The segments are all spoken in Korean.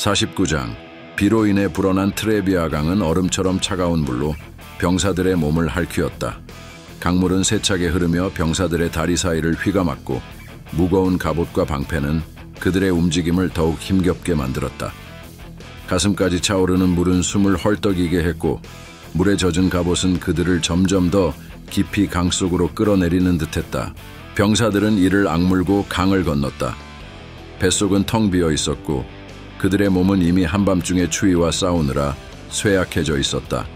49장. 비로 인해 불어난 트레비아 강은 얼음처럼 차가운 물로 병사들의 몸을 핥히었다. 강물은 세차게 흐르며 병사들의 다리 사이를 휘감았고 무거운 갑옷과 방패는 그들의 움직임을 더욱 힘겹게 만들었다. 가슴까지 차오르는 물은 숨을 헐떡이게 했고 물에 젖은 갑옷은 그들을 점점 더 깊이 강 속으로 끌어내리는 듯했다. 병사들은 이를 악물고 강을 건넜다. 뱃속은 텅 비어 있었고 그들의 몸은 이미 한밤중의 추위와 싸우느라 쇠약해져 있었다.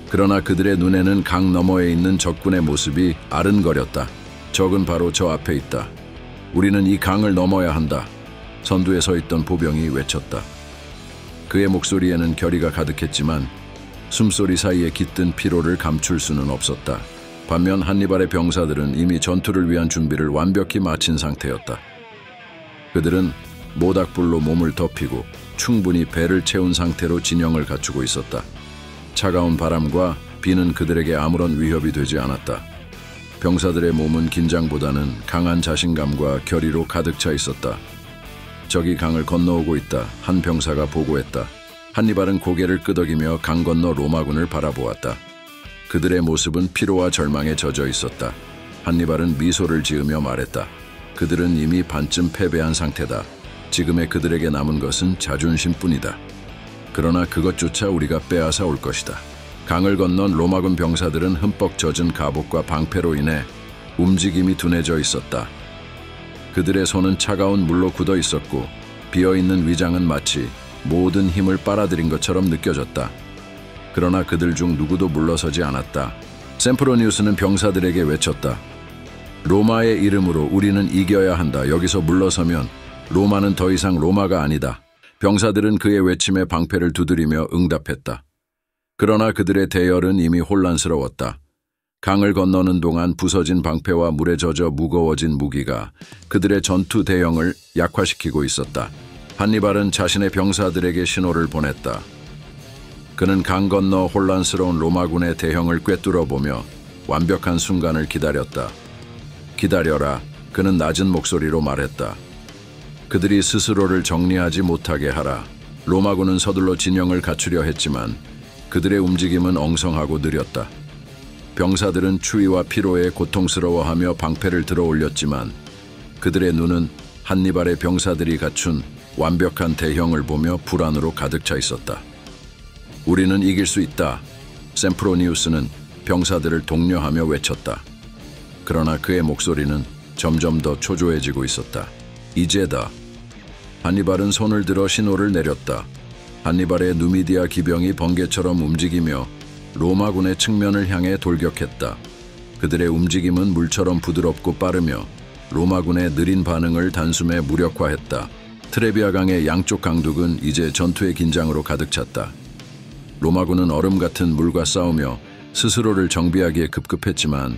그러나 그들의 눈에는 강 너머에 있는 적군의 모습이 아른거렸다. 적은 바로 저 앞에 있다. 우리는 이 강을 넘어야 한다. 선두에 서 있던 보병이 외쳤다. 그의 목소리에는 결의가 가득했지만 숨소리 사이에 깃든 피로를 감출 수는 없었다. 반면 한니발의 병사들은 이미 전투를 위한 준비를 완벽히 마친 상태였다. 그들은 모닥불로 몸을 덮이고 충분히 배를 채운 상태로 진영을 갖추고 있었다. 차가운 바람과 비는 그들에게 아무런 위협이 되지 않았다. 병사들의 몸은 긴장보다는 강한 자신감과 결의로 가득 차 있었다. 적이 강을 건너오고 있다. 한 병사가 보고했다. 한니발은 고개를 끄덕이며 강 건너 로마군을 바라보았다. 그들의 모습은 피로와 절망에 젖어 있었다. 한니발은 미소를 지으며 말했다. 그들은 이미 반쯤 패배한 상태다. 지금의 그들에게 남은 것은 자존심뿐이다. 그러나 그것조차 우리가 빼앗아 올 것이다. 강을 건넌 로마군 병사들은 흠뻑 젖은 갑옷과 방패로 인해 움직임이 둔해져 있었다. 그들의 손은 차가운 물로 굳어 있었고 비어있는 위장은 마치 모든 힘을 빨아들인 것처럼 느껴졌다. 그러나 그들 중 누구도 물러서지 않았다. 셈프로니우스는 병사들에게 외쳤다. 로마의 이름으로 우리는 이겨야 한다. 여기서 물러서면 로마는 더 이상 로마가 아니다. 병사들은 그의 외침에 방패를 두드리며 응답했다. 그러나 그들의 대열은 이미 혼란스러웠다. 강을 건너는 동안 부서진 방패와 물에 젖어 무거워진 무기가 그들의 전투 대형을 약화시키고 있었다. 한니발은 자신의 병사들에게 신호를 보냈다. 그는 강 건너 혼란스러운 로마군의 대형을 꿰뚫어 보며 완벽한 순간을 기다렸다. 기다려라. 그는 낮은 목소리로 말했다. 그들이 스스로를 정리하지 못하게 하라. 로마군은 서둘러 진영을 갖추려 했지만 그들의 움직임은 엉성하고 느렸다. 병사들은 추위와 피로에 고통스러워하며 방패를 들어 올렸지만 그들의 눈은 한니발의 병사들이 갖춘 완벽한 대형을 보며 불안으로 가득 차 있었다. 우리는 이길 수 있다. 셈프로니우스는 병사들을 독려하며 외쳤다. 그러나 그의 목소리는 점점 더 초조해지고 있었다. 이제다. 한니발은 손을 들어 신호를 내렸다. 한니발의 누미디아 기병이 번개처럼 움직이며 로마군의 측면을 향해 돌격했다. 그들의 움직임은 물처럼 부드럽고 빠르며 로마군의 느린 반응을 단숨에 무력화했다. 트레비아 강의 양쪽 강둑은 이제 전투의 긴장으로 가득 찼다. 로마군은 얼음 같은 물과 싸우며 스스로를 정비하기에 급급했지만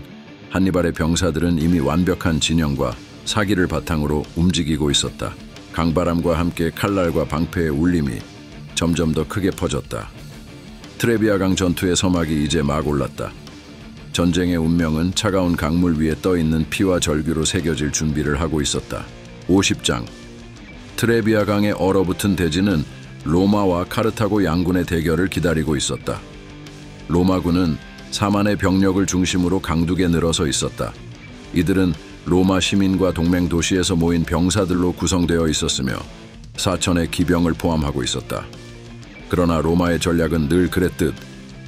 한니발의 병사들은 이미 완벽한 진영과 사기를 바탕으로 움직이고 있었다. 강바람과 함께 칼날과 방패의 울림이 점점 더 크게 퍼졌다. 트레비아 강 전투의 서막이 이제 막 올랐다. 전쟁의 운명은 차가운 강물 위에 떠있는 피와 절규로 새겨질 준비를 하고 있었다. 50장. 트레비아 강에 얼어붙은 대지는 로마와 카르타고 양군의 대결을 기다리고 있었다. 로마군은 4만의 병력을 중심으로 강둑에 늘어서 있었다. 이들은 로마 시민과 동맹 도시에서 모인 병사들로 구성되어 있었으며 4천의 기병을 포함하고 있었다. 그러나 로마의 전략은 늘 그랬듯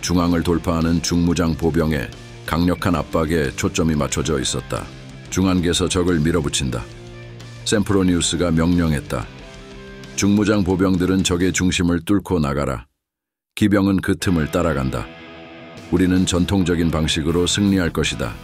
중앙을 돌파하는 중무장 보병의 강력한 압박에 초점이 맞춰져 있었다. 중앙에서 적을 밀어붙인다. 셈프로니우스가 명령했다. 중무장 보병들은 적의 중심을 뚫고 나가라. 기병은 그 틈을 따라간다. 우리는 전통적인 방식으로 승리할 것이다.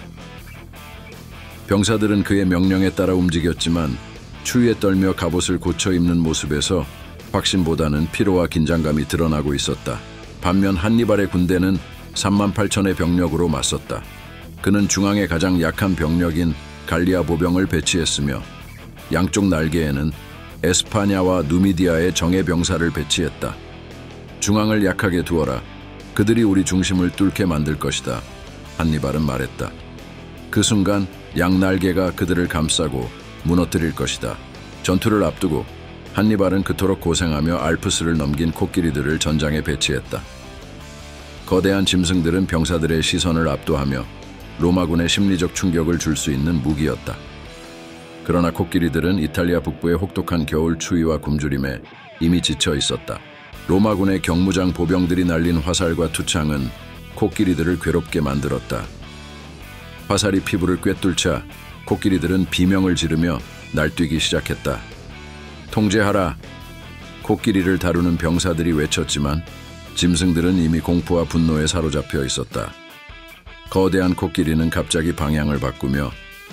병사들은 그의 명령에 따라 움직였지만 추위에 떨며 갑옷을 고쳐 입는 모습에서 확신보다는 피로와 긴장감이 드러나고 있었다. 반면 한니발의 군대는 3만 8천의 병력으로 맞섰다. 그는 중앙에 가장 약한 병력인 갈리아 보병을 배치했으며 양쪽 날개에는 에스파냐와 누미디아의 정예 병사를 배치했다. 중앙을 약하게 두어라. 그들이 우리 중심을 뚫게 만들 것이다. 한니발은 말했다. 그 순간 양 날개가 그들을 감싸고 무너뜨릴 것이다. 전투를 앞두고 한니발은 그토록 고생하며 알프스를 넘긴 코끼리들을 전장에 배치했다. 거대한 짐승들은 병사들의 시선을 압도하며 로마군의 심리적 충격을 줄 수 있는 무기였다. 그러나 코끼리들은 이탈리아 북부의 혹독한 겨울 추위와 굶주림에 이미 지쳐 있었다. 로마군의 경무장 보병들이 날린 화살과 투창은 코끼리들을 괴롭게 만들었다. 화살이 피부를 꿰뚫자 코끼리들은 비명을 지르며 날뛰기 시작했다. 통제하라! 코끼리를 다루는 병사들이 외쳤지만 짐승들은 이미 공포와 분노에 사로잡혀 있었다. 거대한 코끼리는 갑자기 방향을 바꾸며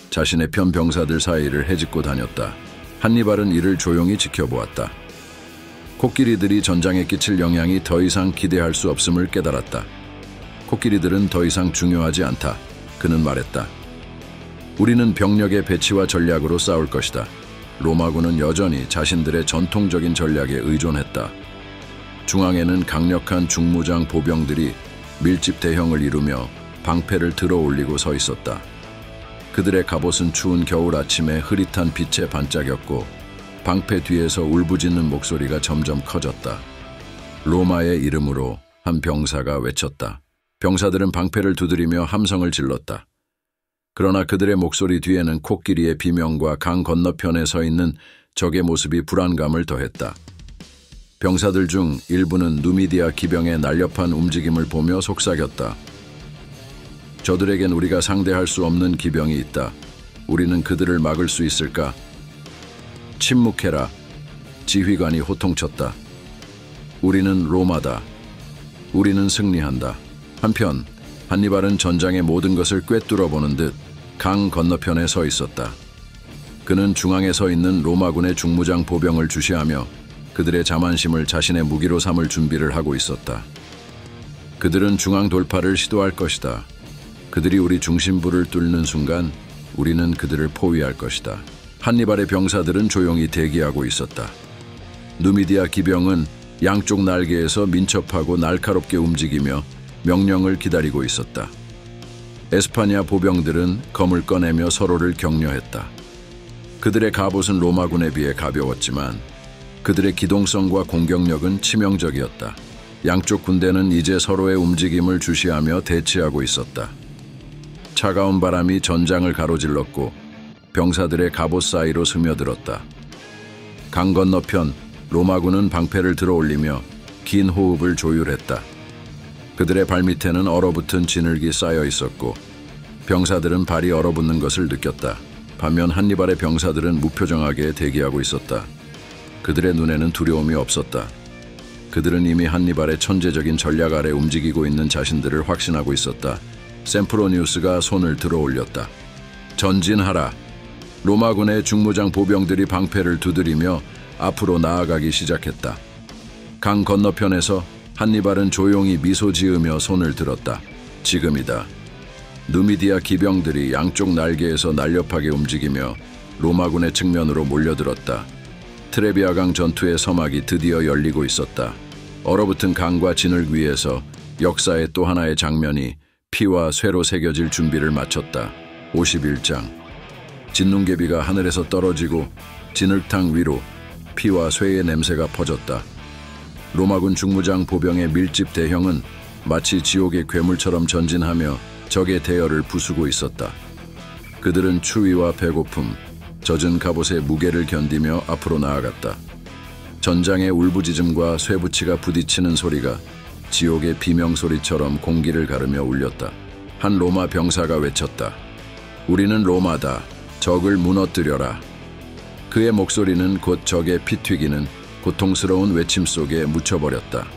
자신의 편 병사들 사이를 헤집고 다녔다. 한니발은 이를 조용히 지켜보았다. 코끼리들이 전장에 끼칠 영향이 더 이상 기대할 수 없음을 깨달았다. 코끼리들은 더 이상 중요하지 않다. 그는 말했다. 우리는 병력의 배치와 전략으로 싸울 것이다. 로마군은 여전히 자신들의 전통적인 전략에 의존했다. 중앙에는 강력한 중무장 보병들이 밀집 대형을 이루며 방패를 들어 올리고 서 있었다. 그들의 갑옷은 추운 겨울 아침에 흐릿한 빛에 반짝였고 방패 뒤에서 울부짖는 목소리가 점점 커졌다. 로마의 이름으로 한 병사가 외쳤다. 병사들은 방패를 두드리며 함성을 질렀다. 그러나 그들의 목소리 뒤에는 코끼리의 비명과 강 건너편에 서 있는 적의 모습이 불안감을 더했다. 병사들 중 일부는 누미디아 기병의 날렵한 움직임을 보며 속삭였다. 저들에겐 우리가 상대할 수 없는 기병이 있다. 우리는 그들을 막을 수 있을까? 침묵해라. 지휘관이 호통쳤다. 우리는 로마다. 우리는 승리한다. 한편 한니발은 전장의 모든 것을 꿰뚫어 보는 듯 강 건너편에 서 있었다. 그는 중앙에 서 있는 로마군의 중무장 보병을 주시하며 그들의 자만심을 자신의 무기로 삼을 준비를 하고 있었다. 그들은 중앙 돌파를 시도할 것이다. 그들이 우리 중심부를 뚫는 순간 우리는 그들을 포위할 것이다. 한니발의 병사들은 조용히 대기하고 있었다. 누미디아 기병은 양쪽 날개에서 민첩하고 날카롭게 움직이며 명령을 기다리고 있었다. 에스파냐 보병들은 검을 꺼내며 서로를 격려했다. 그들의 갑옷은 로마군에 비해 가벼웠지만 그들의 기동성과 공격력은 치명적이었다. 양쪽 군대는 이제 서로의 움직임을 주시하며 대치하고 있었다. 차가운 바람이 전장을 가로질렀고 병사들의 갑옷 사이로 스며들었다. 강 건너편 로마군은 방패를 들어올리며 긴 호흡을 조율했다. 그들의 발밑에는 얼어붙은 진흙이 쌓여 있었고 병사들은 발이 얼어붙는 것을 느꼈다. 반면 한니발의 병사들은 무표정하게 대기하고 있었다. 그들의 눈에는 두려움이 없었다. 그들은 이미 한니발의 천재적인 전략 아래 움직이고 있는 자신들을 확신하고 있었다. 셈프로니우스가 손을 들어 올렸다. 전진하라. 로마군의 중무장 보병들이 방패를 두드리며 앞으로 나아가기 시작했다. 강 건너편에서 한니발은 조용히 미소 지으며 손을 들었다. 지금이다. 누미디아 기병들이 양쪽 날개에서 날렵하게 움직이며 로마군의 측면으로 몰려들었다. 트레비아강 전투의 서막이 드디어 열리고 있었다. 얼어붙은 강과 진흙 위에서 역사의 또 하나의 장면이 피와 쇠로 새겨질 준비를 마쳤다. 51장. 진눈개비가 하늘에서 떨어지고 진흙탕 위로 피와 쇠의 냄새가 퍼졌다. 로마군 중무장 보병의 밀집 대형은 마치 지옥의 괴물처럼 전진하며 적의 대열을 부수고 있었다. 그들은 추위와 배고픔, 젖은 갑옷의 무게를 견디며 앞으로 나아갔다. 전장의 울부짖음과 쇠붙이가 부딪히는 소리가 지옥의 비명소리처럼 공기를 가르며 울렸다. 한 로마 병사가 외쳤다. 우리는 로마다. 적을 무너뜨려라. 그의 목소리는 곧 적의 피 튀기는 고통스러운 외침 속에 묻혀버렸다.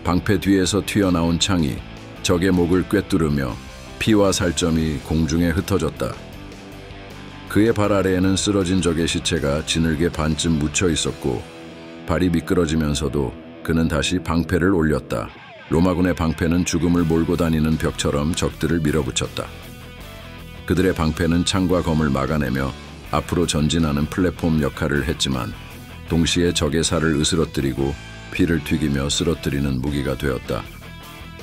방패 뒤에서 튀어나온 창이 적의 목을 꿰뚫으며 피와 살점이 공중에 흩어졌다. 그의 발 아래에는 쓰러진 적의 시체가 진흙에 반쯤 묻혀 있었고 발이 미끄러지면서도 그는 다시 방패를 올렸다. 로마군의 방패는 죽음을 몰고 다니는 벽처럼 적들을 밀어붙였다. 그들의 방패는 창과 검을 막아내며 앞으로 전진하는 플랫폼 역할을 했지만 동시에 적의 살을 으스러뜨리고 피를 튀기며 쓰러뜨리는 무기가 되었다.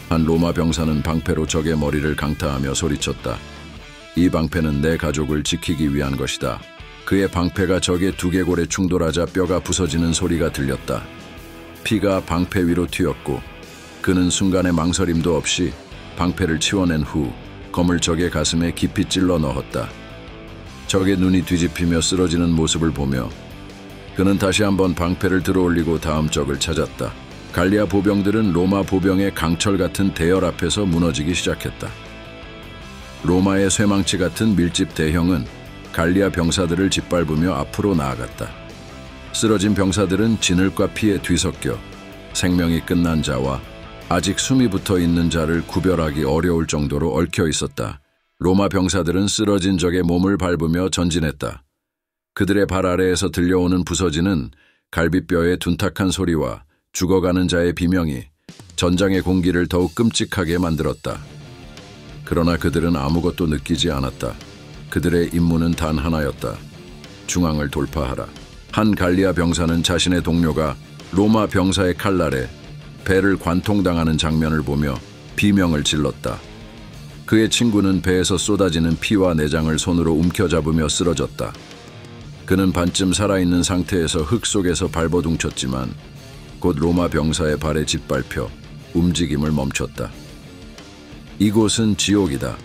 한 로마 병사는 방패로 적의 머리를 강타하며 소리쳤다. 이 방패는 내 가족을 지키기 위한 것이다. 그의 방패가 적의 두개골에 충돌하자 뼈가 부서지는 소리가 들렸다. 피가 방패 위로 튀었고 그는 순간의 망설임도 없이 방패를 치워낸 후 검을 적의 가슴에 깊이 찔러 넣었다. 적의 눈이 뒤집히며 쓰러지는 모습을 보며 그는 다시 한번 방패를 들어올리고 다음 적을 찾았다. 갈리아 보병들은 로마 보병의 강철 같은 대열 앞에서 무너지기 시작했다. 로마의 쇠망치 같은 밀집 대형은 갈리아 병사들을 짓밟으며 앞으로 나아갔다. 쓰러진 병사들은 진흙과 피에 뒤섞여 생명이 끝난 자와 아직 숨이 붙어 있는 자를 구별하기 어려울 정도로 얽혀 있었다. 로마 병사들은 쓰러진 적의 몸을 밟으며 전진했다. 그들의 발 아래에서 들려오는 부서지는 갈비뼈의 둔탁한 소리와 죽어가는 자의 비명이 전장의 공기를 더욱 끔찍하게 만들었다. 그러나 그들은 아무것도 느끼지 않았다. 그들의 임무는 단 하나였다. 중앙을 돌파하라. 한 갈리아 병사는 자신의 동료가 로마 병사의 칼날에 배를 관통당하는 장면을 보며 비명을 질렀다. 그의 친구는 배에서 쏟아지는 피와 내장을 손으로 움켜잡으며 쓰러졌다. 그는 반쯤 살아있는 상태에서 흙 속에서 발버둥쳤지만 곧 로마 병사의 발에 짓밟혀 움직임을 멈췄다. 이곳은 지옥이다.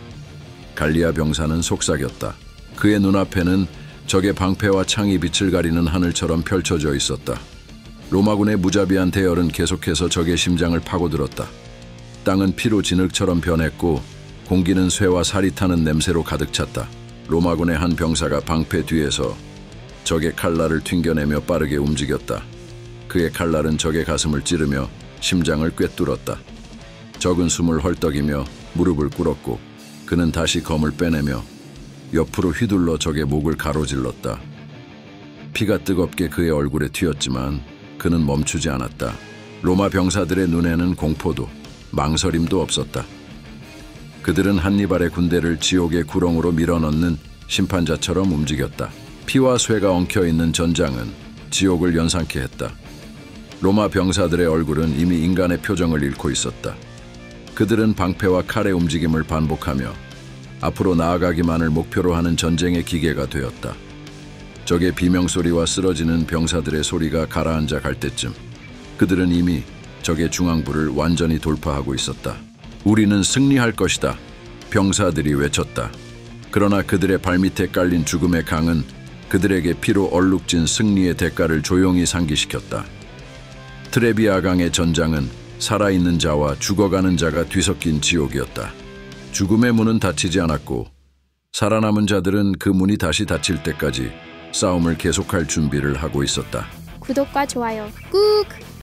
갈리아 병사는 속삭였다. 그의 눈앞에는 적의 방패와 창이 빛을 가리는 하늘처럼 펼쳐져 있었다. 로마군의 무자비한 대열은 계속해서 적의 심장을 파고들었다. 땅은 피로 진흙처럼 변했고 공기는 쇠와 살이 타는 냄새로 가득 찼다. 로마군의 한 병사가 방패 뒤에서 적의 칼날을 튕겨내며 빠르게 움직였다. 그의 칼날은 적의 가슴을 찌르며 심장을 꿰뚫었다. 적은 숨을 헐떡이며 무릎을 꿇었고 그는 다시 검을 빼내며 옆으로 휘둘러 적의 목을 가로질렀다. 피가 뜨겁게 그의 얼굴에 튀었지만 그는 멈추지 않았다. 로마 병사들의 눈에는 공포도 망설임도 없었다. 그들은 한니발의 군대를 지옥의 구렁으로 밀어넣는 심판자처럼 움직였다. 피와 쇠가 엉켜있는 전장은 지옥을 연상케 했다. 로마 병사들의 얼굴은 이미 인간의 표정을 잃고 있었다. 그들은 방패와 칼의 움직임을 반복하며 앞으로 나아가기만을 목표로 하는 전쟁의 기계가 되었다. 적의 비명소리와 쓰러지는 병사들의 소리가 가라앉아 갈 때쯤 그들은 이미 적의 중앙부를 완전히 돌파하고 있었다. 우리는 승리할 것이다. 병사들이 외쳤다. 그러나 그들의 발밑에 깔린 죽음의 강은 그들에게 피로 얼룩진 승리의 대가를 조용히 상기시켰다. 트레비아 강의 전장은 살아있는 자와 죽어가는 자가 뒤섞인 지옥이었다. 죽음의 문은 닫히지 않았고 살아남은 자들은 그 문이 다시 닫힐 때까지 싸움을 계속할 준비를 하고 있었다. 구독과 좋아요 꾹!